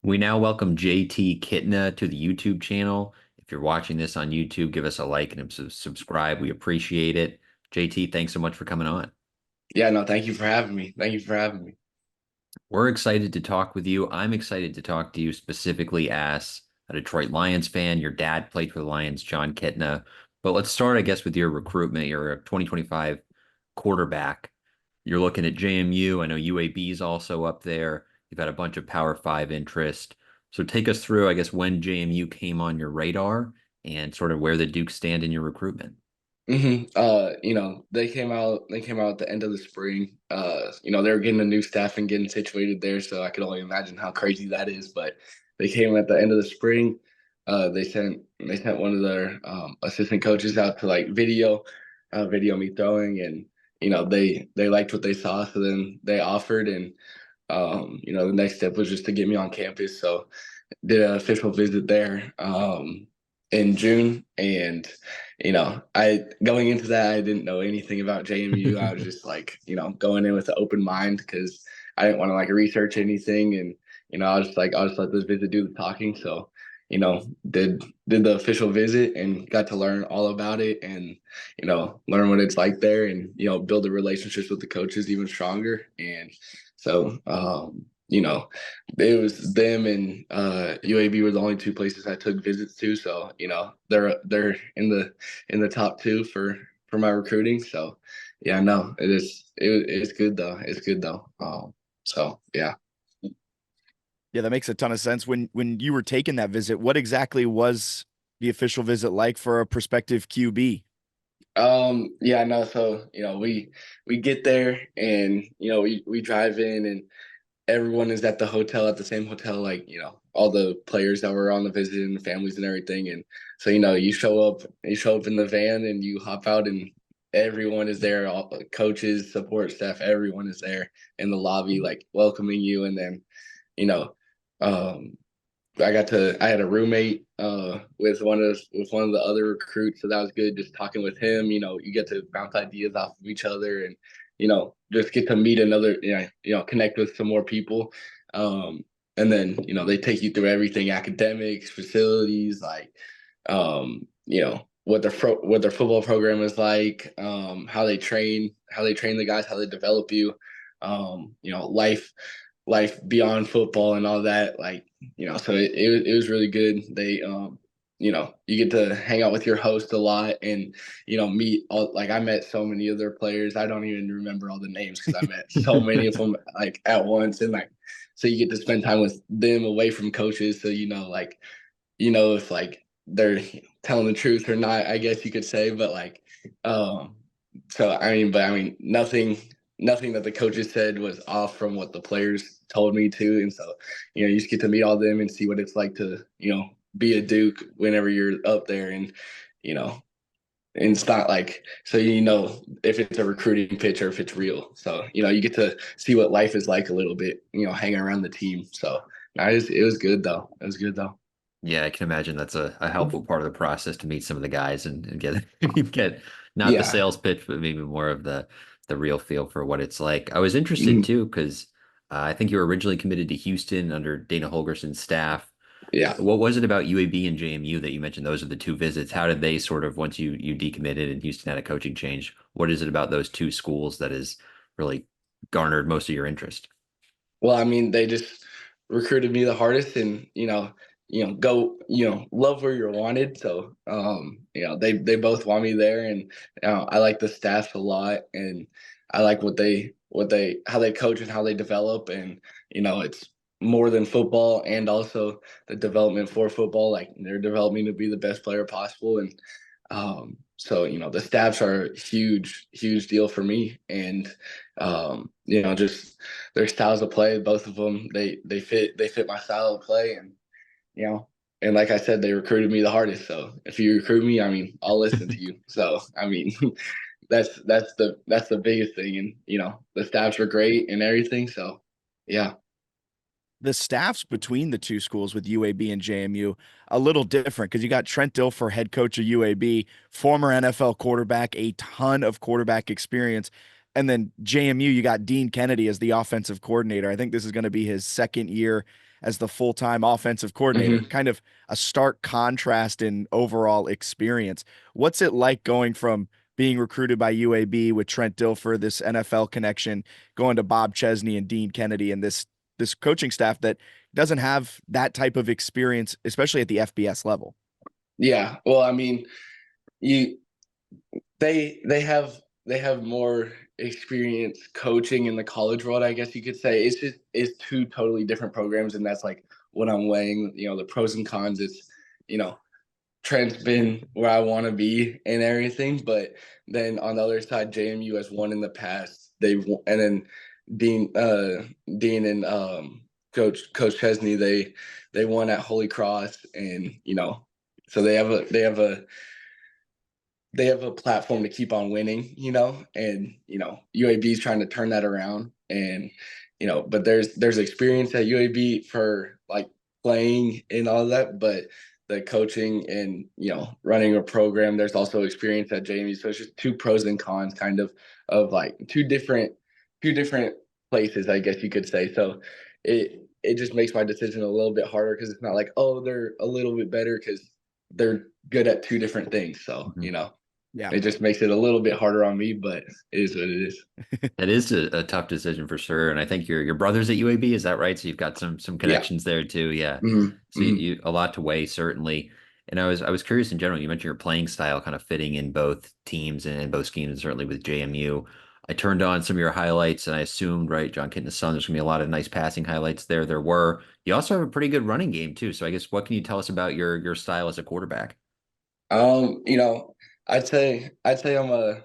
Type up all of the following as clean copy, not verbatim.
We now welcome JT Kitna to the YouTube channel. If you're watching this on YouTube, give us a like and subscribe. We appreciate it. JT, thanks so much for coming on. Yeah, no, thank you for having me. Thank you for having me. We're excited to talk with you. I'm excited to talk to you specifically as a Detroit Lions fan. Your dad played for the Lions, Jon Kitna. But let's start, I guess, with your recruitment. You're a 2025 quarterback. You're looking at JMU. I know UAB is also up there. You've had a bunch of Power Five interest. So take us through, I guess, when JMU came on your radar and sort of where the Dukes stand in your recruitment. They came out at the end of the spring. They were getting a new staff and getting situated there, so I could only imagine how crazy that is. But they came at the end of the spring. They sent one of their assistant coaches out to like video me throwing, and they liked what they saw, so then they offered, and the next step was just to get me on campus. So did an official visit there in June, and I going into that I didn't know anything about JMU. I was just like going in with an open mind because I didn't want to like research anything, and I was just like I'll just let this visit do the talking. So did the official visit and got to learn all about it, and learn what it's like there, and build the relationships with the coaches even stronger. And so it was them and UAB were the only two places I took visits to. So they're in the top two for my recruiting. So yeah, no, it's good though. It's good though. So yeah. Yeah, that makes a ton of sense. When you were taking that visit, what exactly was the official visit like for a prospective QB? Yeah, no, so we get there, and we drive in, and everyone is at the hotel, at the same hotel, like all the players that were on the visit and the families and everything. And so you show up in the van, and you hop out, and everyone is there, all coaches, support staff, everyone is there in the lobby, like welcoming you. And then you know um I had a roommate with one of the other recruits, so that was good. Just talking with him, you get to bounce ideas off of each other, and just get to meet another, connect with some more people. And then they take you through everything: academics, facilities, like what their football program is like, how they train the guys, how they develop you, life beyond football and all that. Like, so it was really good. You get to hang out with your host a lot, and meet all, like, I met so many of their players. I don't even remember all the names because I met so many of them like at once. And like, so you get to spend time with them away from coaches. So like, if like they're telling the truth or not, I guess you could say. But like, um but I mean, nothing that the coaches said was off from what the players told me to. And so you just get to meet all of them and see what it's like to be a Duke whenever you're up there. And you know and it's not like, so if it's a recruiting pitch or if it's real. So you get to see what life is like a little bit, hanging around the team. So no, it was good though. It was good though. Yeah, I can imagine that's a helpful part of the process to meet some of the guys and get get not the Yeah. sales pitch, but maybe more of the real feel for what it's like. I was interested Mhm. too because I think you were originally committed to Houston under Dana Holgerson's staff. Yeah. What was it about UAB and JMU that you mentioned? Those are the two visits. How did they sort of, once you decommitted and Houston had a coaching change, what is it about those two schools that has really garnered most of your interest? Well, I mean, they just recruited me the hardest, and go, love where you're wanted. So, they both want me there, and I like the staff a lot, and I like what they how they coach and how they develop, and it's more than football, and also the development for football. Like, they're developing to be the best player possible. And so the staffs are a huge, huge deal for me. And just their styles of play, both of them, they fit my style of play. And you know and like I said, they recruited me the hardest. So if you recruit me, I mean, I'll listen to you. So I mean, that's the biggest thing. And the staffs were great and everything. So yeah. The staffs between the two schools with UAB and JMU a little different because you got Trent Dilfer, head coach of UAB, former NFL quarterback, a ton of quarterback experience. And then JMU, you got Dean Kennedy as the offensive coordinator. I think this is going to be his second year as the full-time offensive coordinator. Hmm. Kind of a stark contrast in overall experience. What's it like going from being recruited by UAB with Trent Dilfer, this NFL connection, going to Bob Chesney and Dean Kennedy and this coaching staff that doesn't have that type of experience, especially at the FBS level? Yeah. Well, I mean, you they have more experience coaching in the college world, I guess you could say. It's two totally different programs, and that's like what I'm weighing, the pros and cons. It's, you know, Trent's been where I want to be and everything, but then on the other side, JMU has won in the past. And then Dean and Coach Chesney, they won at Holy Cross, and so they have a platform to keep on winning, and UAB is trying to turn that around, and but there's experience at UAB for like playing and all that, but the coaching and running a program, there's also experience at JMU. So it's just two pros and cons, kind of like two different places, I guess you could say. So it just makes my decision a little bit harder, because it's not like, oh, they're a little bit better, because they're good at two different things. So Mhm. Yeah. it just makes it a little bit harder on me, but it is what it is. That is a tough decision for sure. And I think your brother's at UAB, is that right? So you've got some Yeah. connections there too. Yeah. Hmm. So Hmm. you a lot to weigh, certainly. And I was curious in general. You mentioned your playing style kind of fitting in both teams and in both schemes, and certainly with JMU. I turned on some of your highlights and I assumed, right, Jon Kitna's son, there's gonna be a lot of nice passing highlights there. There were. You also have a pretty good running game too. So I guess what can you tell us about your style as a quarterback? Um, you know, I'd say I'm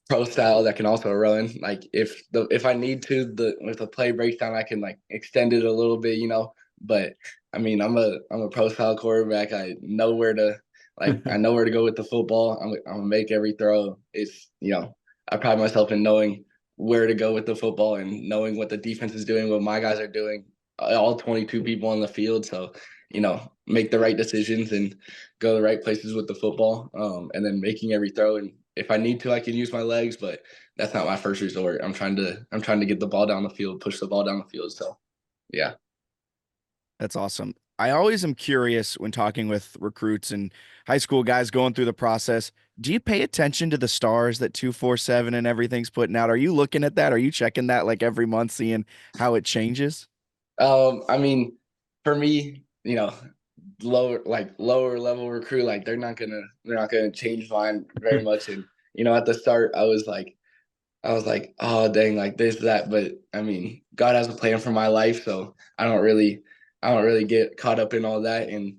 pro style that can also run. Like if I need to, if the play breaks down, I can like extend it a little bit, But I mean, I'm a pro style quarterback. I know where to go with the football. I'm gonna make every throw. I pride myself in knowing where to go with the football and knowing what the defense is doing, what my guys are doing, all 22 people on the field. So, make the right decisions and go the right places with the football, and then making every throw. And if I need to, I can use my legs, but that's not my first resort. I'm trying to get the ball down the field, push the ball down the field. So yeah. That's awesome. I always am curious when talking with recruits and high school guys going through the process. Do you pay attention to the stars that 247 and everything's putting out? Are you looking at that? Are you checking that like every month, seeing how it changes? I mean, for me, lower level recruit, like they're not gonna change mine very much. And at the start, I was like, oh dang, like this, that. But I mean, God has a plan for my life, so I don't really get caught up in all that. And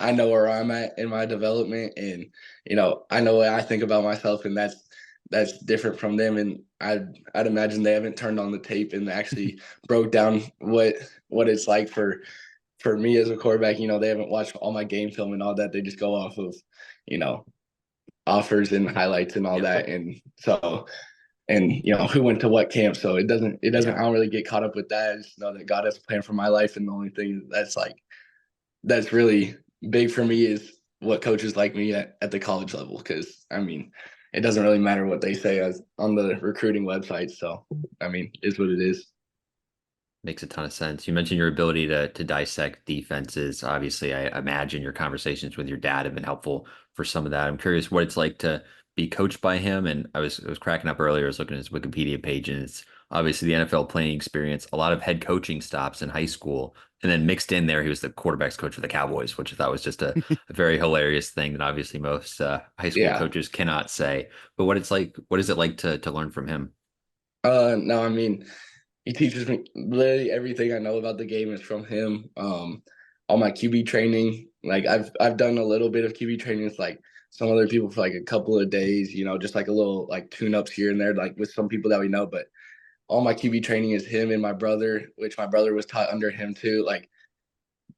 I know where I'm at in my development, and I know what I think about myself, and that's different from them. And I'd imagine they haven't turned on the tape and actually broke down what it's like for me as a quarterback. They haven't watched all my game film and all that. They just go off of you know offers and highlights and all Yep. that. And so, and who went to what camp. So it doesn't Yeah. I don't really get caught up with that. I just know that God has a plan for my life, and the only thing that's really big for me is what coaches like me at the college level. Because I mean, it doesn't really matter what they say as on the recruiting website. So I mean, it's what it is. Makes a ton of sense. You mentioned your ability to dissect defenses. Obviously, I imagine your conversations with your dad have been helpful for some of that. I'm curious what it's like to be coached by him. And I was cracking up earlier. I was looking at his Wikipedia page, and it's obviously the NFL playing experience, a lot of head coaching stops in high school, and then mixed in there, he was the quarterbacks coach for the Cowboys, which I thought was just a very hilarious thing that obviously most high school Yeah. coaches cannot say. But what is it like to learn from him? No, I mean, he teaches me literally everything I know about the game is from him. All my QB training, like I've done a little bit of QB training with like some other people for like a couple of days, just like a little like tune ups here and there, like with some people that we know. But all my QB training is him and my brother, which my brother was taught under him too. Like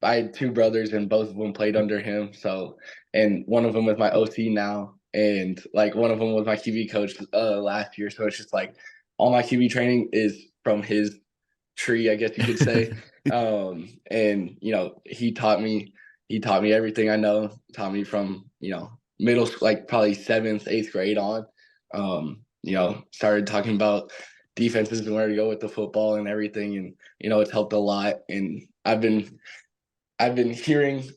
I had two brothers and both of them played under him. So, and one of them was my OC now, and like one of them was my QB coach last year. So it's just like all my QB training is from his tree, I guess you could say. And he taught me everything I know. Taught me from middle school, like probably seventh, eighth grade on. Started talking about defenses and where to go with the football and everything. And, it's helped a lot. And I've been hearing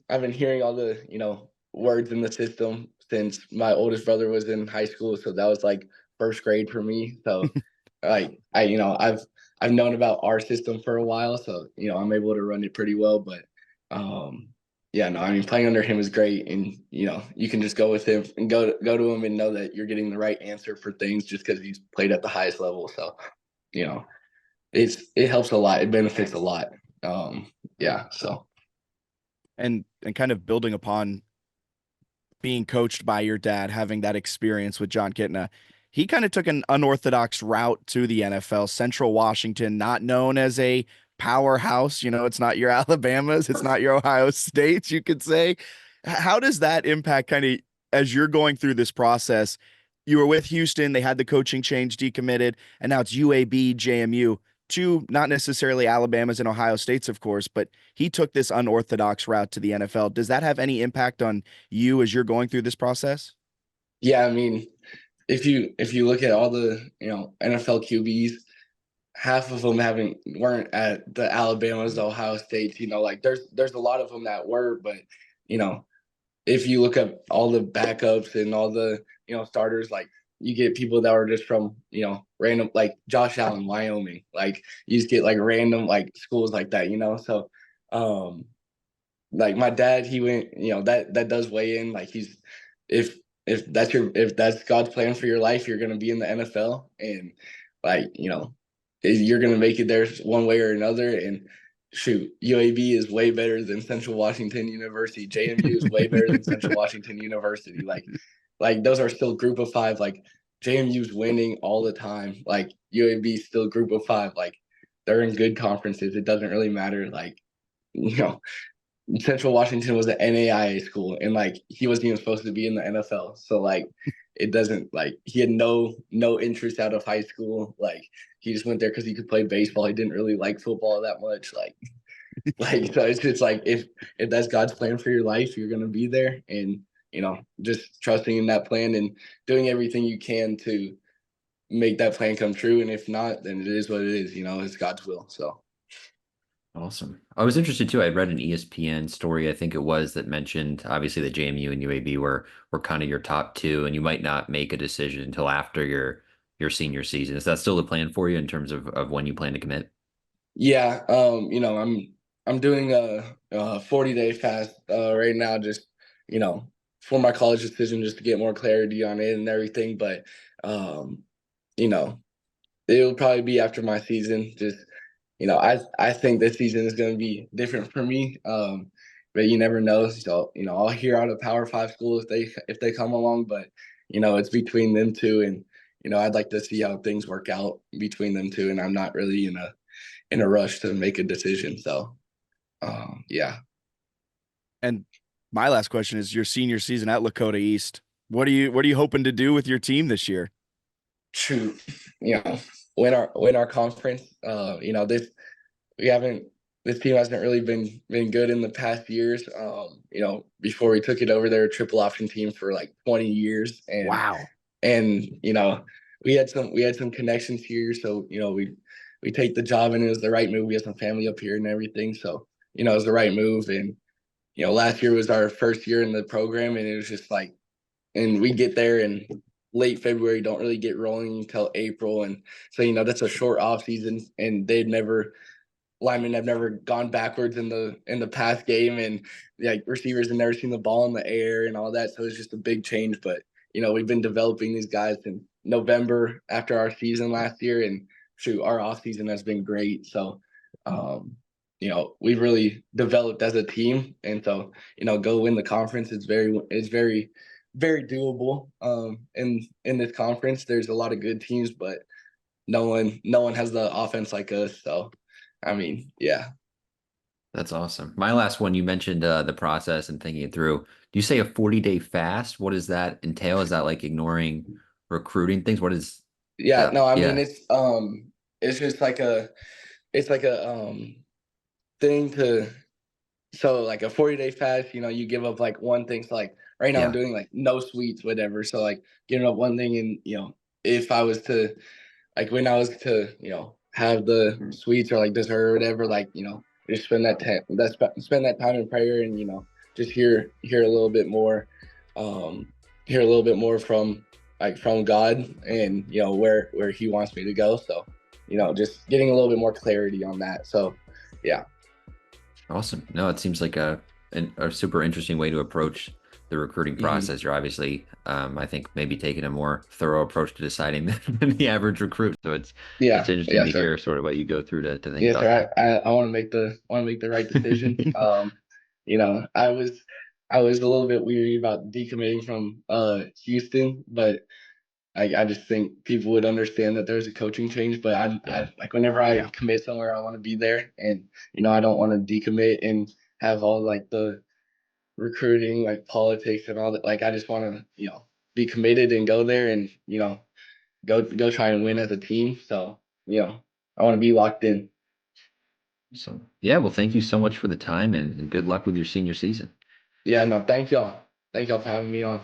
all the, words in the system since my oldest brother was in high school. So that was like first grade for me. So like I've known about our system for a while. So, I'm able to run it pretty well. But yeah, no, I mean, playing under him is great. And, you can just go with him and go to him and know that you're getting the right answer for things just because he's played at the highest level. So, it helps a lot. It benefits a lot. Yeah. So. And kind of building upon being coached by your dad, having that experience with Jon Kitna, he kind of took an unorthodox route to the NFL. Central Washington, not known as a powerhouse, it's not your Alabamas, it's not your Ohio States, you could say. How does that impact kind of as you're going through this process? You were with Houston, they had the coaching change, decommitted, and now it's UAB, JMU, two not necessarily Alabamas and Ohio States, of course, but he took this unorthodox route to the NFL. Does that have any impact on you as you're going through this process? Yeah, I mean, if you look at all the NFL QBs, half of them weren't at the Alabamas, the Ohio States. Like there's a lot of them that were, but you know if you look at all the backups and all the starters, like you get people that were just from random, like Josh Allen, Wyoming. Like you just get like random like schools like that. So like my dad, he went, that does weigh in. Like if if that's God's plan for your life, you're gonna be in the NFL, and like you're gonna make it there one way or another. And shoot, UAB is way better than Central Washington University. JMU is way better than Central Washington University. Like those are still group of five. Like JMU's winning all the time. Like UAB is still group of five. Like they're in good conferences. It doesn't really matter. Like Central Washington was an NAIA school, and like he wasn't even supposed to be in the NFL. So like it doesn't, like he had no interest out of high school. Like he just went there because he could play baseball. He didn't really like football that much. Like so it's just like if that's God's plan for your life, you're gonna be there, and just trusting in that plan and doing everything you can to make that plan come true. And if not, then it is what it is. It's God's will. So. Awesome. I was interested too. I read an ESPN story, I think it was, that mentioned obviously the JMU and UAB were kind of your top two, and you might not make a decision until after your senior season. Is that still the plan for you in terms of when you plan to commit? Yeah, I'm doing a 40-day fast right now, just for my college decision, just to get more clarity on it and everything. But you know, it'll probably be after my season. Just I think this season is going to be different for me. But you never know. So I'll hear out of Power Five school if they come along, but it's between them two, and I'd like to see how things work out between them two, and I'm not really in a rush to make a decision. So yeah. And my last question is your senior season at Lakota East. What are you hoping to do with your team this year? Shoot, win our conference. We haven't this team hasn't really been good in the past years. Before we took it over, they were a triple option team for like 20 years, and Wow. we had some connections here, so we take the job, and it was the right move. We have some family up here and everything, so it was the right move. And last year was our first year in the program, and it was just like, and we get there in late February, don't really get rolling until April, and so that's a short off season, and linemen have never gone backwards in the pass game, and like receivers have never seen the ball in the air and all that. So it's just a big change. But we've been developing these guys in November after our season last year, and shoot, our off season has been great. So we've really developed as a team, and so go win the conference. It's very very doable. In this conference, there's a lot of good teams, but no one has the offense like us. So I mean, yeah. That's awesome. My last one, you mentioned the process and thinking it through. Do you say a 40-day fast? What does that entail? Is that like ignoring recruiting things? What is Yeah, that? no, I mean Yeah. it's just like a thing to, so like a 40-day fast, you give up like one thing. So like right now I'm Yeah. doing like no sweets, whatever. So like giving up one thing, and if I was to like when I was to, have the sweets or like dessert or whatever, like, just spend that time in prayer and, just hear a little bit more, um, hear a little bit more from God and, where he wants me to go. So, just getting a little bit more clarity on that. So, yeah. Awesome. No, it seems like a super interesting way to approach the recruiting Hmm. process. You're obviously, I think, maybe taking a more thorough approach to deciding than the average recruit. So it's Yeah. interesting Yeah, to sir. hear sort of what you go through to think Yes, about sir. that. I want to make the right decision. You know, I was a little bit weary about decommitting from Houston, but I just think people would understand that there's a coaching change. But Yeah. I like whenever I commit somewhere, I want to be there, and I don't want to decommit and have all like the recruiting, like politics and all that. Like I just want to be committed and go there and go try and win as a team. So I want to be locked in. So yeah, well, thank you so much for the time and good luck with your senior season. Yeah, no, thank y'all. Thank y'all for having me on.